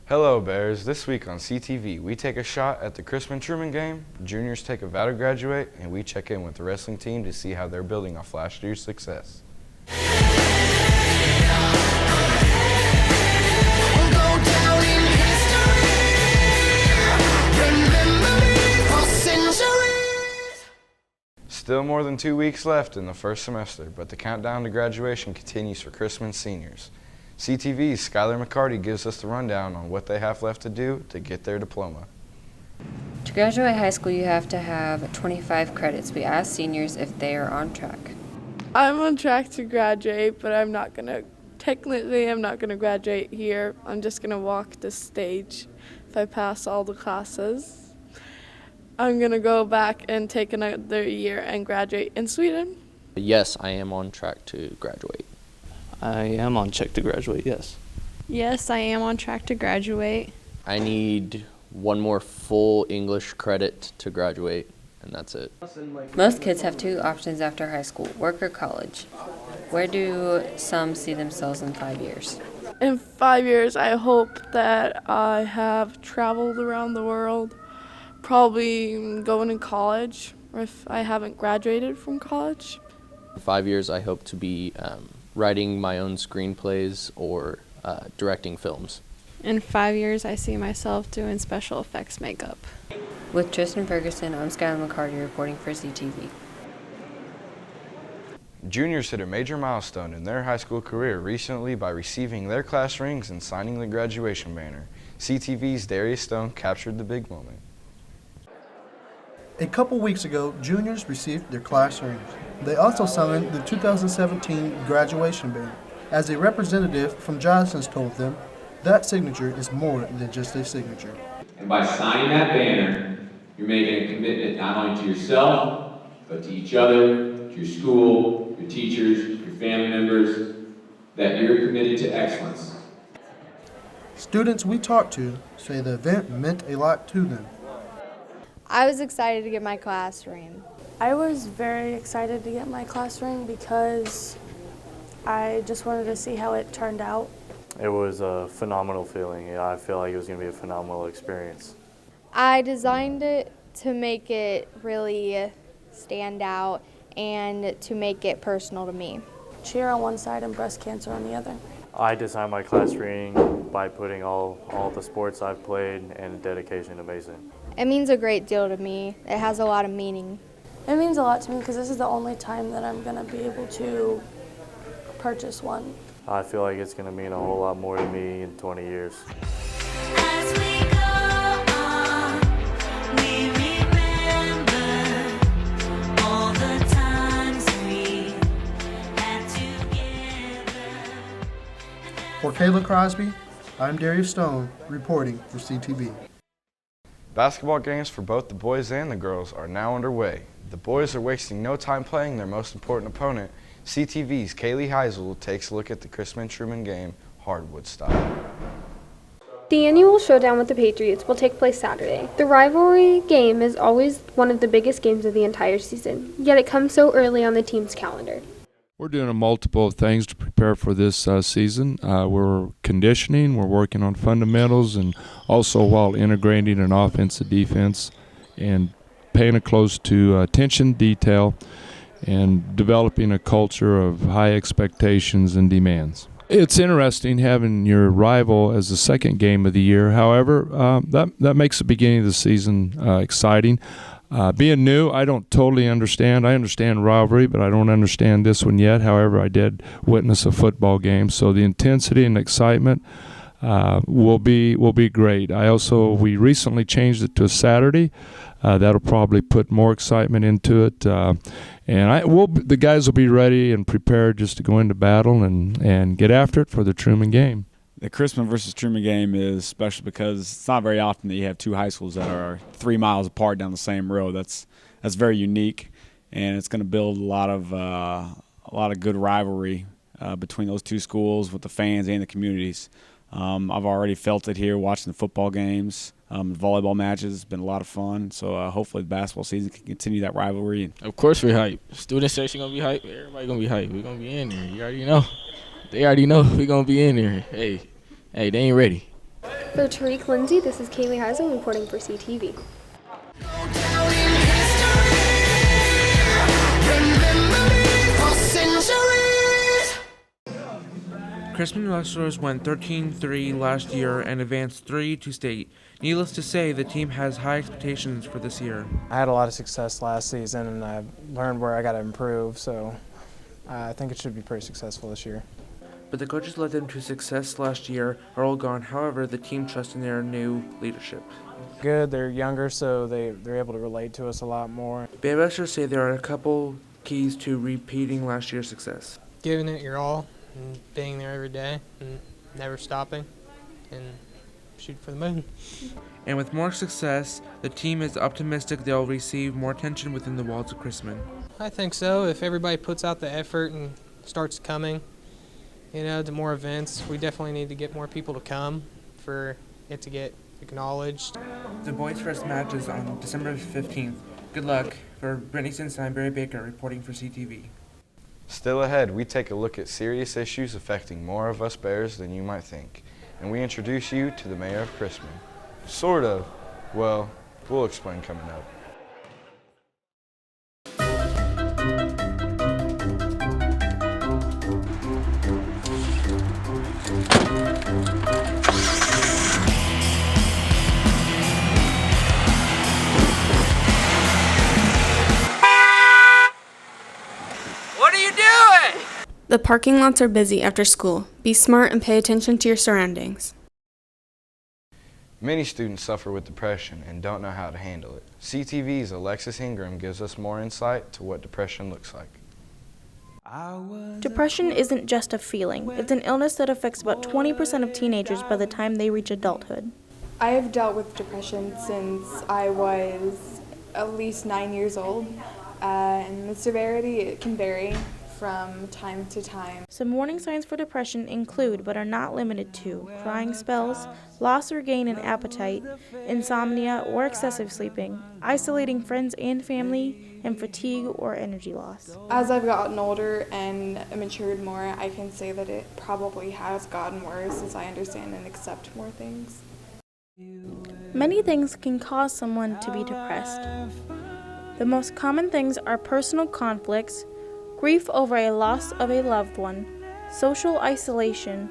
Hello Bears, this week on CTV we take a shot at the Chrisman Truman game, juniors take a vow to graduate, and we check in with the wrestling team to see how they're building off last year's success. Still more than 2 weeks left in the first semester, but the countdown to graduation continues for Chrisman seniors. CTV's Skylar McCarty gives us the rundown on what they have left to do to get their diploma. To graduate high school, you have to have 25 credits. We asked seniors if they are on track. I'm on track to graduate, but I'm not going to graduate here. I'm just going to walk the stage if I pass all the classes. I'm going to go back and take another year and graduate in Sweden. Yes, I am on track to graduate. I am on track to graduate, yes. Yes, I am on track to graduate. I need one more full English credit to graduate, and that's it. Most kids have two options after high school, work or college. Where do some see themselves in 5 years? In 5 years, I hope that I have traveled around the world, probably going to college, or if I haven't graduated from college. In 5 years, I hope to be writing my own screenplays or directing films. In 5 years, I see myself doing special effects makeup. With Tristan Ferguson, I'm Skylar McCarty reporting for CTV. Juniors hit a major milestone in their high school career recently by receiving their class rings and signing the graduation banner. CTV's Darius Stone captured the big moment. A couple weeks ago, juniors received their class rings. They also signed the 2017 graduation banner. As a representative from Johnson's told them, that signature is more than just a signature. And by signing that banner, you're making a commitment not only to yourself, but to each other, to your school, your teachers, your family members, that you're committed to excellence. Students we talked to say the event meant a lot to them. I was excited to get my class ring. I was very excited to get my class ring because I just wanted to see how it turned out. It was a phenomenal feeling. Yeah, I feel like it was going to be a phenomenal experience. I designed it to make it really stand out and to make it personal to me. Cheer on one side and breast cancer on the other. I designed my class ring by putting all the sports I've played and dedication to Mason. It means a great deal to me. It has a lot of meaning. It means a lot to me because this is the only time that I'm going to be able to purchase one. I feel like it's going to mean a whole lot more to me in 20 years. As we go on, we remember all the times we had together. For Kayla Crosby, I'm Darius Stone, reporting for CTV. Basketball games for both the boys and the girls are now underway. The boys are wasting no time playing their most important opponent. CTV's Kaylee Heisel takes a look at the Chrisman Truman game, hardwood style. The annual showdown with the Patriots will take place Saturday. The rivalry game is always one of the biggest games of the entire season, yet it comes so early on the team's calendar. We're doing multiple things to prepare for this season. We're conditioning, we're working on fundamentals, and also while integrating an offense and defense and paying a close to attention detail and developing a culture of high expectations and demands. It's interesting having your rival as the second game of the year. However, that makes the beginning of the season exciting. Being new, I don't totally understand. I understand rivalry, but I don't understand this one yet. However, I did witness a football game, so the intensity and excitement will be great. We recently changed it to a Saturday. That'll probably put more excitement into it, the guys will be ready and prepared just to go into battle and get after it for the Truman game. The Chrisman versus Truman game is special because it's not very often that you have two high schools that are 3 miles apart down the same road. That's very unique, and it's going to build a lot of good rivalry between those two schools with the fans and the communities. I've already felt it here watching the football games. Volleyball matches has been a lot of fun, so hopefully the basketball season can continue that rivalry. Of course we're hyped. Student section going to be hyped. Everybody going to be hyped. We're going to be in there. You already know. They already know we're going to be in there. Hey, they ain't ready. For Tariq Lindsay, this is Kaylee Heisel reporting for CTV. Chrisman wrestlers went 13-3 last year and advanced 3 to state. Needless to say, the team has high expectations for this year. I had a lot of success last season, and I learned where I got to improve, so I think it should be pretty successful this year. But the coaches led them to success last year are all gone. However, the team trusts in their new leadership. Good, they're younger, so they're able to relate to us a lot more. Band wrestlers say there are a couple keys to repeating last year's success. Giving it your all and being there every day and never stopping and shoot for the moon. And with more success, the team is optimistic they'll receive more attention within the walls of Chrisman. I think so. If everybody puts out the effort and starts coming, to more events, we definitely need to get more people to come for it to get acknowledged. The boys' first match is on December 15th. Good luck. For Brittany Sinstein, Barry Baker reporting for CTV. Still ahead, we take a look at serious issues affecting more of us Bears than you might think, and we introduce you to the mayor of Chrisman. Sort of. Well, we'll explain coming up. The parking lots are busy after school. Be smart and pay attention to your surroundings. Many students suffer with depression and don't know how to handle it. CTV's Alexis Ingram gives us more insight to what depression looks like. Depression isn't just a feeling. It's an illness that affects about 20% of teenagers by the time they reach adulthood. I have dealt with depression since I was at least 9 years old, and the severity, it can vary from time to time. Some warning signs for depression include, but are not limited to, crying spells, loss or gain in appetite, insomnia or excessive sleeping, isolating friends and family, and fatigue or energy loss. As I've gotten older and matured more, I can say that it probably has gotten worse as I understand and accept more things. Many things can cause someone to be depressed. The most common things are personal conflicts, grief over a loss of a loved one, social isolation,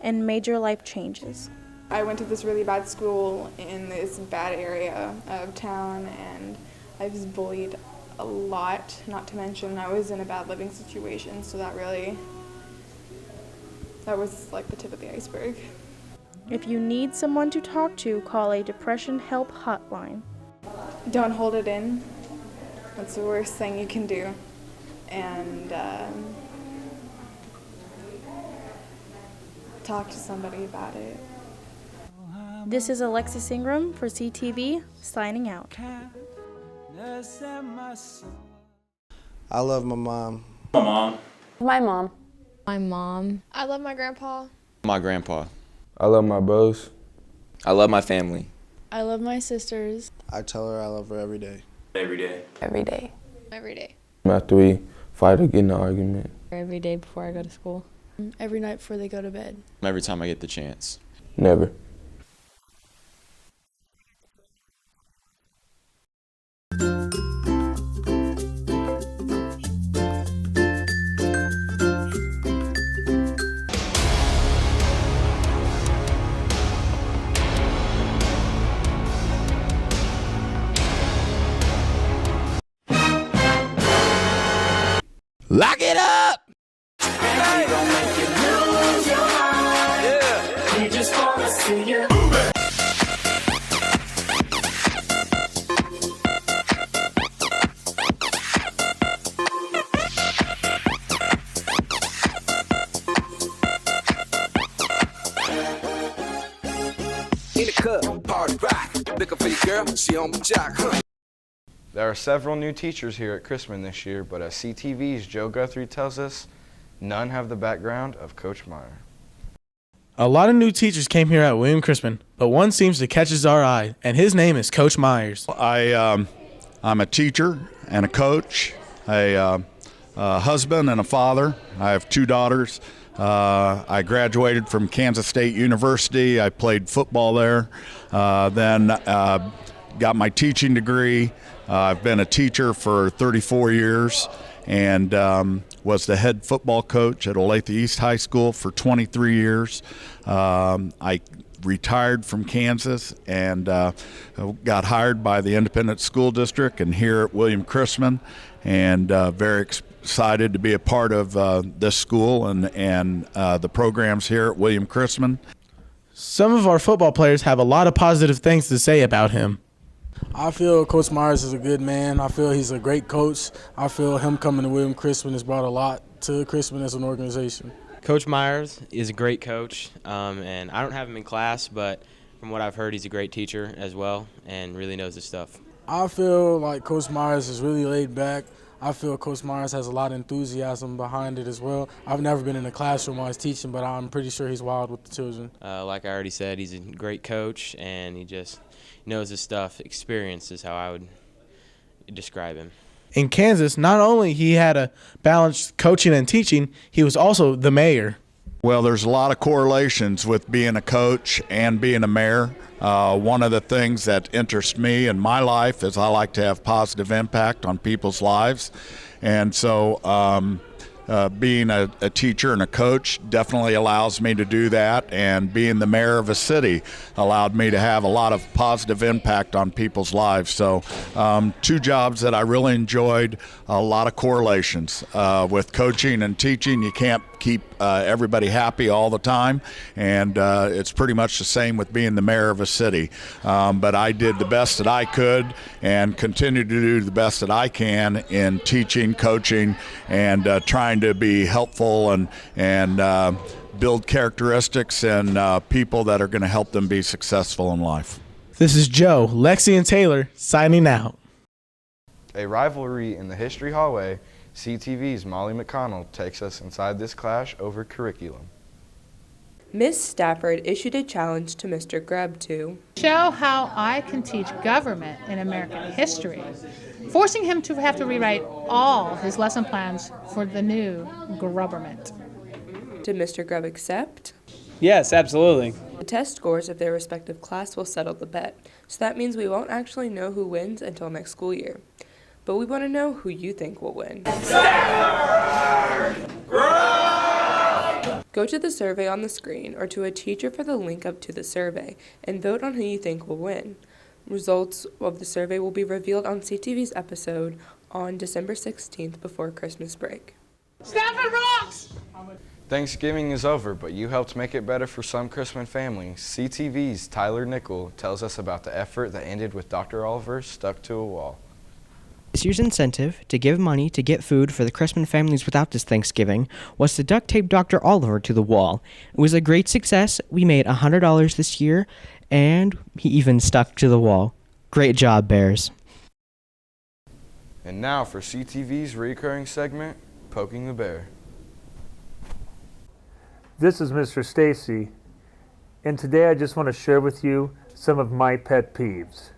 and major life changes. I went to this really bad school in this bad area of town, and I was bullied a lot, not to mention I was in a bad living situation, so that was like the tip of the iceberg. If you need someone to talk to, call a depression help hotline. Don't hold it in. That's the worst thing you can do. And talk to somebody about it. This is Alexis Ingram for CTV, signing out. I love my mom. My mom. My mom. My mom. I love my grandpa. My grandpa. I love my bros. I love my family. I love my sisters. I tell her I love her every day. Every day. Every day. Every day. After we fight or get in an argument. Every day before I go to school. Every night before they go to bed. Every time I get the chance. Never. Lock it up! And we gon' make you lose your mind. Yeah. We just wanna see you. In the club, party rock. Looking for your girl, she on my jock, huh? There are several new teachers here at Chrisman this year, but as CTV's Joe Guthrie tells us, none have the background of Coach Meyer. A lot of new teachers came here at William Chrisman, but one seems to catch our eye, and his name is Coach Myers. I'm a teacher and a coach, a husband and a father. I have two daughters. I graduated from Kansas State University. I played football there. Then got my teaching degree. I've been a teacher for 34 years and was the head football coach at Olathe East High School for 23 years. I retired from Kansas and got hired by the Independent School District and here at William Chrisman, and very excited to be a part of this school and the programs here at William Chrisman. Some of our football players have a lot of positive things to say about him. I feel Coach Myers is a good man. I feel he's a great coach. I feel him coming to William Chrisman has brought a lot to Chrisman as an organization. Coach Myers is a great coach, and I don't have him in class, but from what I've heard, he's a great teacher as well and really knows his stuff. I feel like Coach Myers is really laid back. I feel Coach Myers has a lot of enthusiasm behind it as well. I've never been in a classroom while he's teaching, but I'm pretty sure he's wild with the children. Like I already said, he's a great coach, and he just knows his stuff. Experience is how I would describe him. In Kansas, not only he had a balanced coaching and teaching, he was also the mayor. Well, there's a lot of correlations with being a coach and being a mayor. One of the things that interests me in my life is I like to have positive impact on people's lives. And so being a teacher and a coach definitely allows me to do that, and being the mayor of a city allowed me to have a lot of positive impact on people's lives. So two jobs that I really enjoyed, a lot of correlations. With coaching and teaching, you can't keep everybody happy all the time, and it's pretty much the same with being the mayor of a city. But I did the best that I could and continue to do the best that I can in teaching, coaching, and trying to be helpful and build characteristics and people that are going to help them be successful in life. This is Joe, Lexi, and Taylor signing out. A rivalry in the history hallway. CTV's Molly McConnell takes us inside this clash over curriculum. Miss Stafford issued a challenge to Mr. Grubb to show how I can teach government in American history, forcing him to have to rewrite all his lesson plans for the new government. Did Mr. Grubb accept? Yes, absolutely. The test scores of their respective class will settle the bet, so that means we won't actually know who wins until next school year. But we want to know who you think will win. Go to the survey on the screen or to a teacher for the link up to the survey and vote on who you think will win. Results of the survey will be revealed on CTV's episode on December 16th before Christmas break. Stafford rocks! Thanksgiving is over, but you helped make it better for some Chrisman families. CTV's Tyler Nickel tells us about the effort that ended with Dr. Oliver stuck to a wall. This year's incentive to give money to get food for the Chrisman families without this Thanksgiving was to duct tape Dr. Oliver to the wall. It was a great success. We made $100 this year, and he even stuck to the wall. Great job, Bears. And now for CTV's recurring segment, Poking the Bear. This is Mr. Stacy, and today I just want to share with you some of my pet peeves.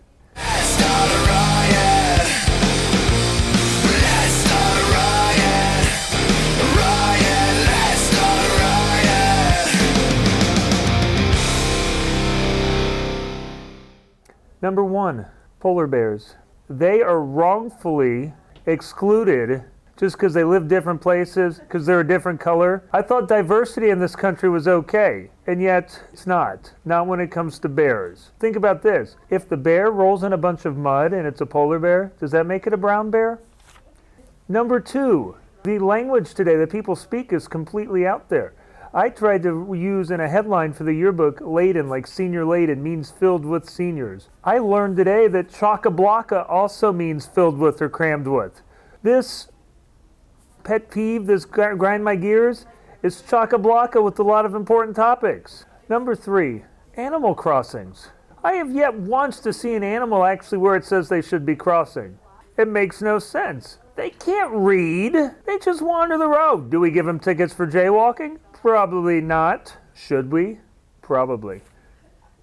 Number one, polar bears. They are wrongfully excluded just because they live different places, because they're a different color. I thought diversity in this country was okay, and yet it's not. Not when it comes to bears. Think about this. If the bear rolls in a bunch of mud and it's a polar bear, does that make it a brown bear? Number two, the language today that people speak is completely out there. I tried to use in a headline for the yearbook laden, like senior laden means filled with seniors. I learned today that chock-a-blocka also means filled with or crammed with. This pet peeve, this grind my gears, is chock-a-blocka with a lot of important topics. Number three, animal crossings. I have yet once to see an animal actually where it says they should be crossing. It makes no sense. They can't read. They just wander the road. Do we give them tickets for jaywalking? Probably not. Should we? Probably.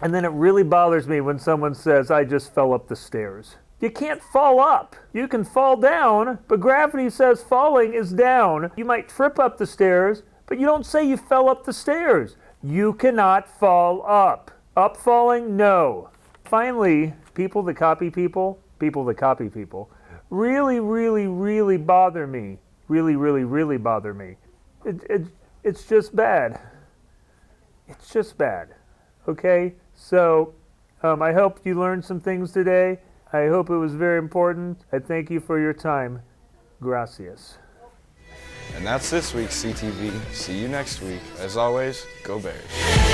And then it really bothers me when someone says, I just fell up the stairs. You can't fall up. You can fall down, but gravity says falling is down. You might trip up the stairs, But you don't say you fell up the stairs. You cannot fall up. Up falling? No. Finally, people that copy people really, really, really bother me. Really, really, really bother me. It's just bad. It's just bad. Okay? So, I hope you learned some things today. I hope it was very important. I thank you for your time. Gracias. And that's this week's CTV. See you next week. As always, go Bears.